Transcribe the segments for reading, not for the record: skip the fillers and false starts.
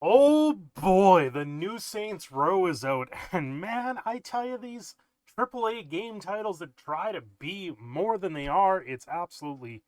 Oh boy, the new Saints Row is out, and man, I tell you, these AAA game titles that try to be more than they are, it's absolutely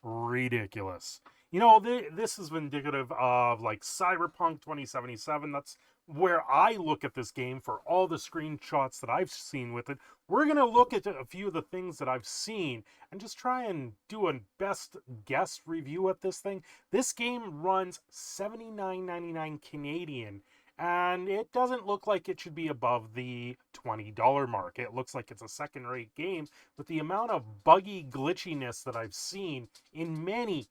ridiculous. This is indicative of like Cyberpunk 2077. That's where I look at this game for all the screenshots that I've seen with it. We're going to look at a few of the things that I've seen and just try and do a best guess review at this thing. This game runs $79.99 Canadian, and it doesn't look like it should be above the $20 mark. It looks like it's a second-rate game with the amount of buggy glitchiness that I've seen in many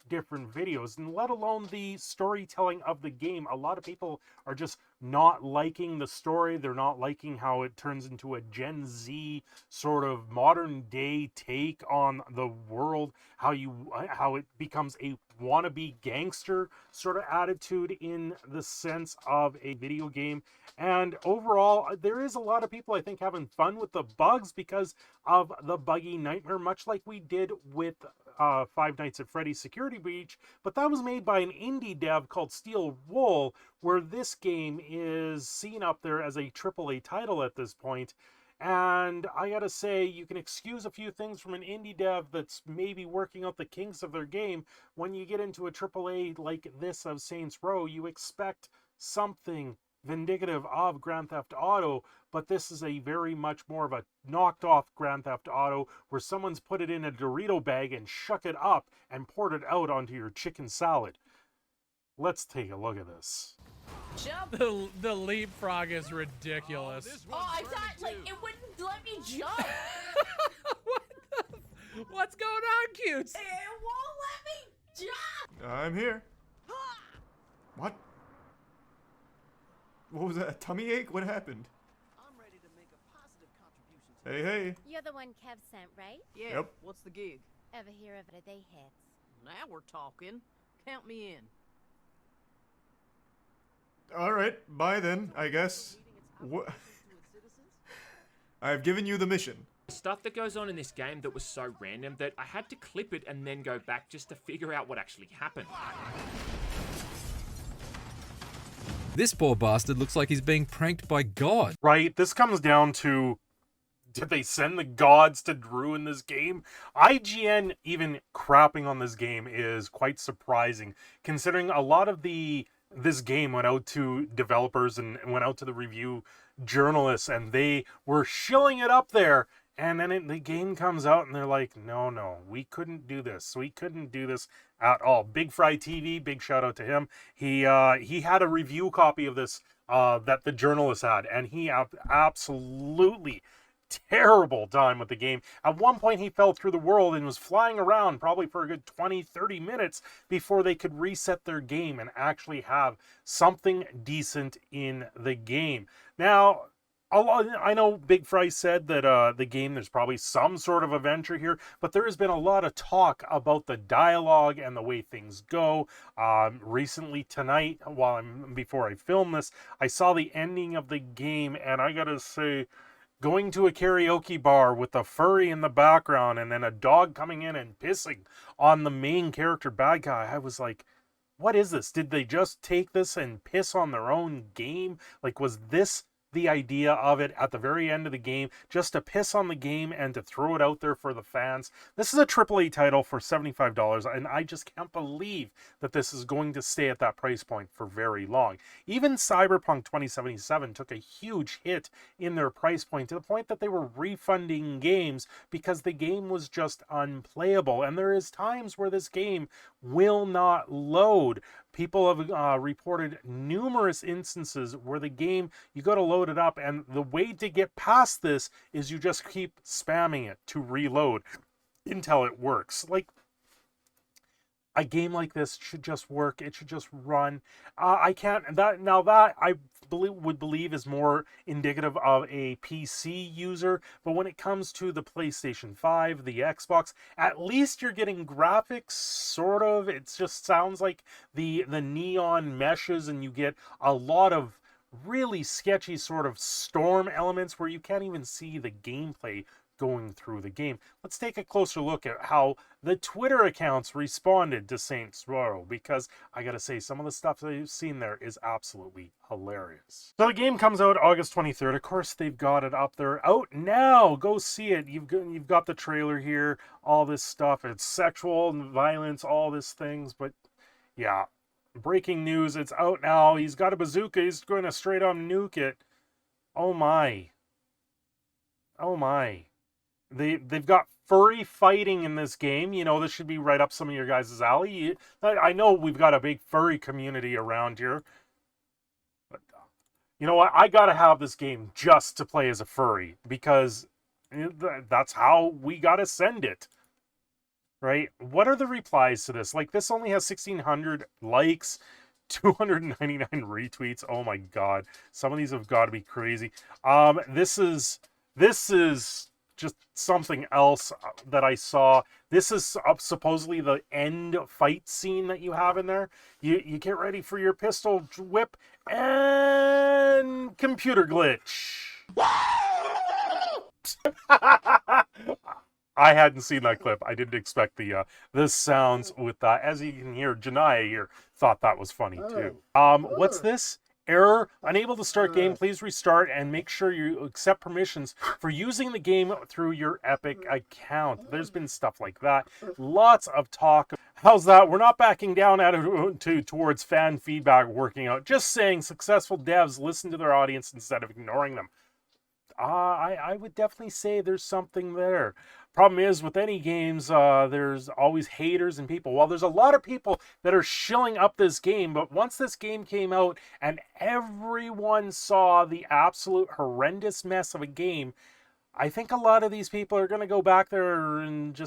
different videos, and let alone the storytelling of the game. A lot of people are just not liking the story. They're not liking how it turns into a Gen Z sort of modern day take on the world, how it becomes a wannabe gangster sort of attitude in the sense of a video game. And overall, there is a lot of people, I think, having fun with the bugs because of the buggy nightmare, much like we did with Five Nights at Freddy's Security Breach, but that was made by an indie dev called Steel Wool, where this game is seen up there as a AAA title at this point. And I gotta say, you can excuse a few things from an indie dev that's maybe working out the kinks of their game. When you get into a AAA like this of Saints Row, you expect something vindicative of Grand Theft Auto, but this is a very much more of a knocked off Grand Theft Auto where someone's put it in a Dorito bag and shuck it up and poured it out onto your chicken salad. Let's take a look at this. Jump! The leapfrog is ridiculous. Oh, I thought like it wouldn't let me jump. What's going on, Cutes? It won't let me jump. I'm here. What? What was that? A tummy ache? What happened? I'm ready to make a positive contribution to Hey. You're the one Kev sent, right? Yeah, Yep. what's the gig? Ever hear of it? They hits. Now we're talking. Count me in. Alright, bye then, I guess. What? I've given you the mission. Stuff that goes on in this game that was so random that I had to clip it and then go back just to figure out what actually happened. This poor bastard looks like he's being pranked by God. Right? This comes down to, did they send the gods to THRU in this game? IGN even crapping on this game is quite surprising, considering a lot of this game went out to developers and went out to the review journalists, and they were shilling it up there. And then the game comes out, and they're like, no, we couldn't do this. We couldn't do this at all. Big Fry TV, big shout out to him. He had a review copy of this that the journalist had, and he absolutely terrible time with the game. At one point, he fell through the world and was flying around probably for a good 20-30 minutes before they could reset their game and actually have something decent in the game. Now, I know Big Fry said that the game, there's probably some sort of adventure here, but there has been a lot of talk about the dialogue and the way things go. Recently tonight, before I film this, I saw the ending of the game, and I gotta say, going to a karaoke bar with a furry in the background and then a dog coming in and pissing on the main character bad guy, I was like, what is this? Did they just take this and piss on their own game? Like, was this the idea of it at the very end of the game, just to piss on the game and to throw it out there for the fans? This is a AAA title for $75, and I just can't believe that this is going to stay at that price point for very long. Even Cyberpunk 2077 took a huge hit in their price point, to the point that they were refunding games because the game was just unplayable. And there is times where this game will not load. People have reported numerous instances where the game, you got to load it up, and the way to get past this is you just keep spamming it to reload until it works. Like, a game like this should just work. It should just run. I can't. That I would believe is more indicative of a PC user. But when it comes to the PlayStation 5, the Xbox, at least you're getting graphics. Sort of. It just sounds like the neon meshes, and you get a lot of really sketchy sort of storm elements where you can't even see the gameplay going through the game. Let's take a closer look at how the Twitter accounts responded to Saints Row, because I gotta say, some of the stuff that you've seen there is absolutely hilarious. So the game comes out August 23rd. Of course, they've got it up there. Out now! Go see it. You've got the trailer here, all this stuff. It's sexual and violence, all these things, but yeah. Breaking news, it's out now. He's got a bazooka. He's going to straight on nuke it. Oh my. Oh my. They've got furry fighting in this game. You know, this should be right up some of your guys' alley. I know we've got a big furry community around here. But you know what? I gotta have this game just to play as a furry, because that's how we gotta send it. Right? What are the replies to this? Like, this only has 1,600 likes, 299 retweets. Oh my god. Some of these have got to be crazy. This is just something else that I saw. This is supposedly the end fight scene that you have in there. You get ready for your pistol whip and computer glitch. I hadn't seen that clip. I didn't expect the sounds with that. As you can hear, Janaya here thought that was funny too. What's this? Error, unable to start game, please restart and make sure you accept permissions for using the game through your Epic account. There's been stuff like that. Lots of talk. How's that? We're not backing down towards fan feedback working out. Just saying successful devs listen to their audience instead of ignoring them. I would definitely say there's something there. Problem is, with any games, there's always haters and people. Well, there's a lot of people that are shilling up this game, but once this game came out and everyone saw the absolute horrendous mess of a game, I think a lot of these people are going to go back there and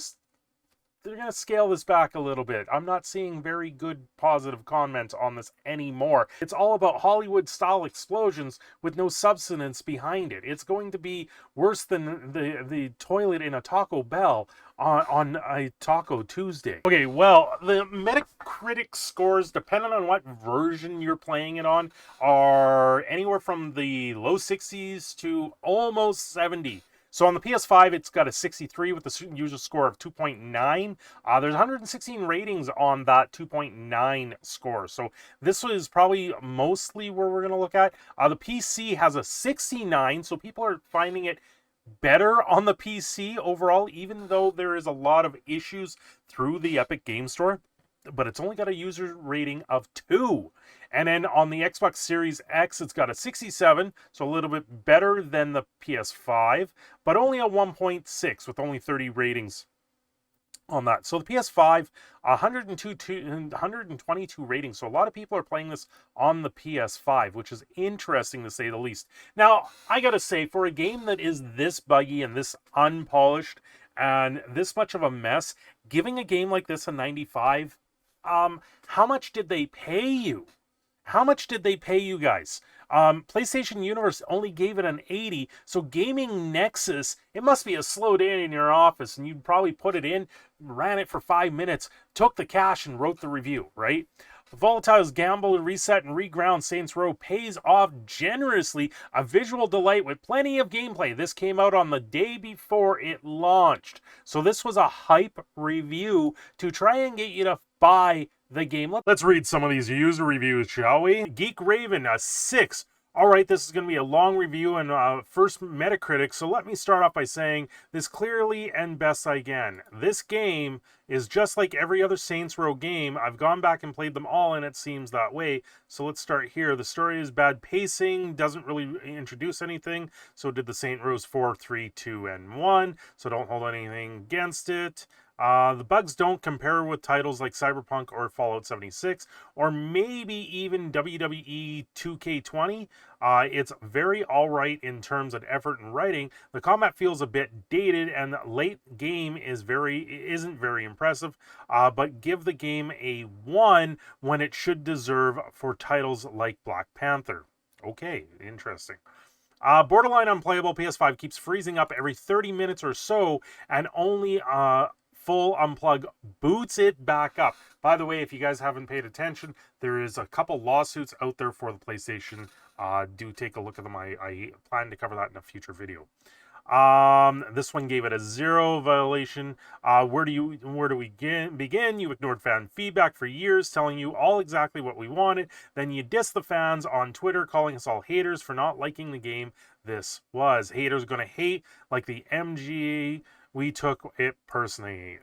they're going to scale this back a little bit. I'm not seeing very good positive comments on this anymore. It's all about Hollywood-style explosions with no substance behind it. It's going to be worse than the toilet in a Taco Bell on a Taco Tuesday. Okay, well, the Metacritic scores, depending on what version you're playing it on, are anywhere from the low 60s to almost 70. So on the PS5, it's got a 63 with the user score of 2.9. There's 116 ratings on that 2.9 score. So this is probably mostly where we're going to look at. The PC has a 69, so people are finding it better on the PC overall, even though there is a lot of issues through the Epic Game Store. But it's only got a user rating of 2. And then on the Xbox Series X, it's got a 67, so a little bit better than the PS5, but only a 1.6 with only 30 ratings on that. So the PS5, 122 ratings. So a lot of people are playing this on the PS5, which is interesting to say the least. Now, I gotta say, for a game that is this buggy and this unpolished and this much of a mess, giving a game like this a 95, how much did they pay you? How much did they pay you guys? PlayStation Universe only gave it an 80, so Gaming Nexus, it must be a slow day in your office, and you'd probably put it in, ran it for 5 minutes, took the cash, and wrote the review, right? Volatile's Gamble, Reset, and Reground Saints Row pays off generously, a visual delight with plenty of gameplay. This came out on the day before it launched. So this was a hype review to try and get you to buy the game. Let's read some of these user reviews, shall we? Geek Raven, a 6. All right, this is going to be a long review and first Metacritic, so let me start off by saying this clearly and best I can. This game is just like every other Saints Row game. I've gone back and played them all, and it seems that way. So let's start here. The story is bad pacing, doesn't really introduce anything. So did the Saints Rows 4, 3, 2, and 1. So don't hold anything against it. The bugs don't compare with titles like Cyberpunk or Fallout 76, or maybe even WWE 2K20. It's very alright in terms of effort and writing. The combat feels a bit dated, and the late game isn't very impressive, but give the game a 1 when it should deserve for titles like Black Panther. Okay, interesting. Borderline unplayable. PS5 keeps freezing up every 30 minutes or so, and only full unplug boots it back up. By the way, if you guys haven't paid attention, there is a couple lawsuits out there for the PlayStation. Do take a look at them. I plan to cover that in a future video. This one gave it a 0 violation. Where do we begin? You ignored fan feedback for years, telling you all exactly what we wanted. Then you diss the fans on Twitter, calling us all haters for not liking the game. This was haters gonna hate like the MG. We took it personally.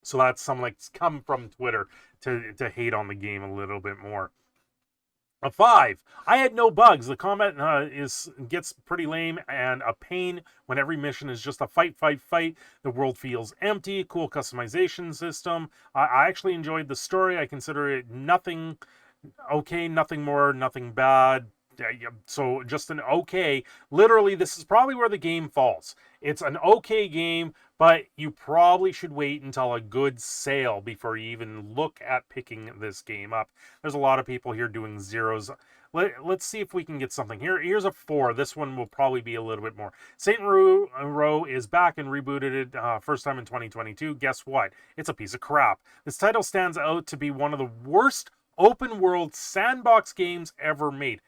So that's some like come from Twitter to hate on the game a little bit more. A 5. I had no bugs. The combat gets pretty lame and a pain when every mission is just a fight. The world feels empty. Cool customization system. I actually enjoyed the story. I consider it nothing okay, nothing more, nothing bad. So just an okay. Literally, this is probably where the game falls. It's an okay game, but you probably should wait until a good sale before you even look at picking this game up. There's a lot of people here doing zeros. Let's see if we can get something. Here's a 4. This one will probably be a little bit more. THRU is back and rebooted it first time in 2022. Guess what? It's a piece of crap. This title stands out to be one of the worst open world sandbox games ever made.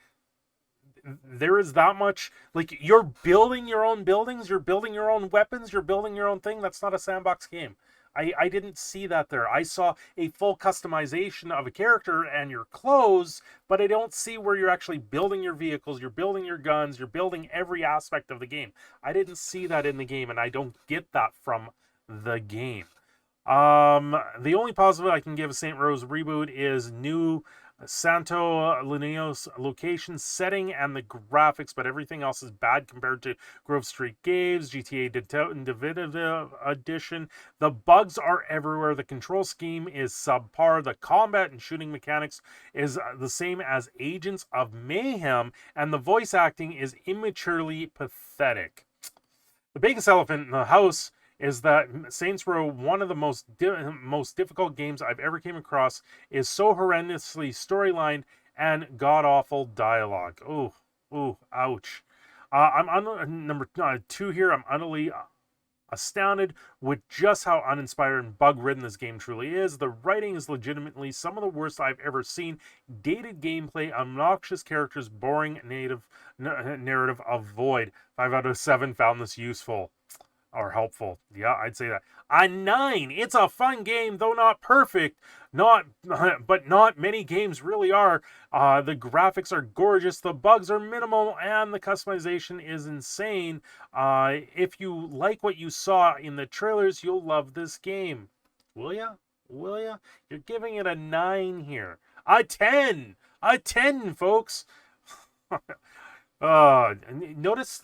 There is that much, like, you're building your own buildings, you're building your own weapons, you're building your own thing. That's not a sandbox game. I didn't see that there. I saw a full customization of a character and your clothes, but I don't see where you're actually building your vehicles, you're building your guns, you're building every aspect of the game. I didn't see that in the game, and I don't get that from the game. The only positive I can give a Saint Rose reboot is new Santo Linneo's location, setting, and the graphics, but everything else is bad compared to Grove Street Games, GTA Definitive Edition. The bugs are everywhere. The control scheme is subpar. The combat and shooting mechanics is the same as Agents of Mayhem, and the voice acting is immaturely pathetic. The biggest elephant in the house is that Saints Row, one of the most difficult games I've ever came across, is so horrendously storylined and god-awful dialogue. Ooh, ouch. I'm on number 2 here. I'm utterly astounded with just how uninspired and bug-ridden this game truly is. The writing is legitimately some of the worst I've ever seen. Dated gameplay, obnoxious characters, boring narrative. Avoid. 5 out of 7 found this useful. Or helpful. Yeah, I'd say that. A 9. It's a fun game, though not perfect. But not many games really are. The graphics are gorgeous, the bugs are minimal, and the customization is insane. If you like what you saw in the trailers, you'll love this game. Will ya? Will ya? You're giving it a 9 here. A 10! A 10, folks! Notice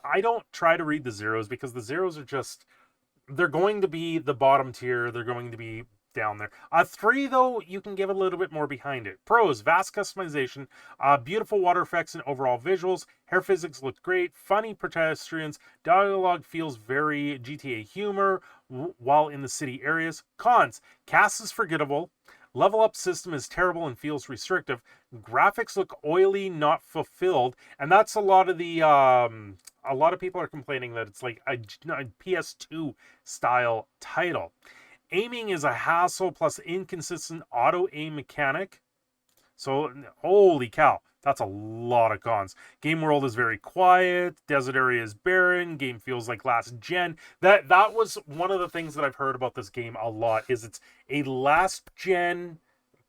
I don't try to read the zeros because the zeros are just, they're going to be the bottom tier. They're going to be down there. A 3, though, you can give a little bit more behind it. Pros: vast customization, beautiful water effects and overall visuals. Hair physics looked great. Funny pedestrians. Dialogue feels very GTA humor while in the city areas. Cons: cast is forgettable. Level up system is terrible and feels restrictive. Graphics look oily, not fulfilled, and that's a lot of the a lot of people are complaining that it's like a PS2 style title. Aiming is a hassle plus inconsistent auto aim mechanic. So holy cow, that's a lot of cons. Game world is very quiet. Desert area is barren. Game feels like last gen. That was one of the things that I've heard about this game a lot, is it's a last gen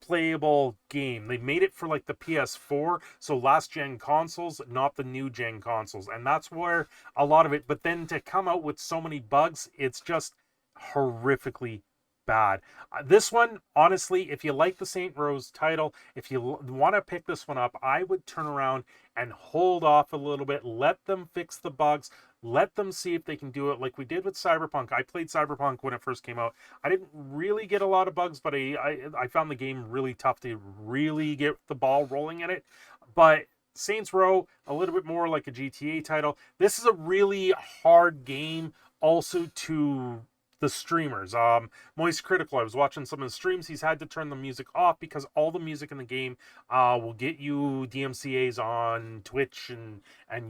playable game. They made it for like the PS4, so last gen consoles, not the new gen consoles. And that's where a lot of it, but then to come out with so many bugs, it's just horrifically bad. This one, honestly, if you like the Saint Rose title, if you want to pick this one up, I would turn around and hold off a little bit. Let them fix the bugs. Let them see if they can do it like we did with Cyberpunk. I played Cyberpunk when it first came out. I didn't really get a lot of bugs, but I found the game really tough to really get the ball rolling in it. But Saints Row, a little bit more like a GTA title. This is a really hard game also to the streamers. Moist Critical, I was watching some of the streams. He's had to turn the music off because all the music in the game will get you DMCAs on Twitch and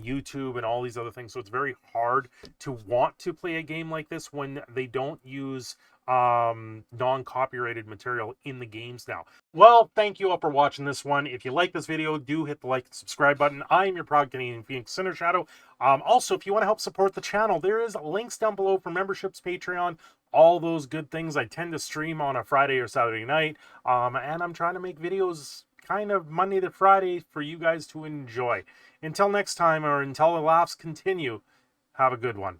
YouTube and all these other things. So it's very hard to want to play a game like this when they don't use non-copyrighted material in the games now. Well, thank you all for watching this one. If you like this video, do hit the like and subscribe button. I am your proud Canadian Phoenix, Cindershadow. Also, if you want to help support the channel, there is links down below for memberships, Patreon, all those good things. I tend to stream on a Friday or Saturday night, and I'm trying to make videos kind of Monday to Friday for you guys to enjoy. Until next time, or until the laughs continue, have a good one.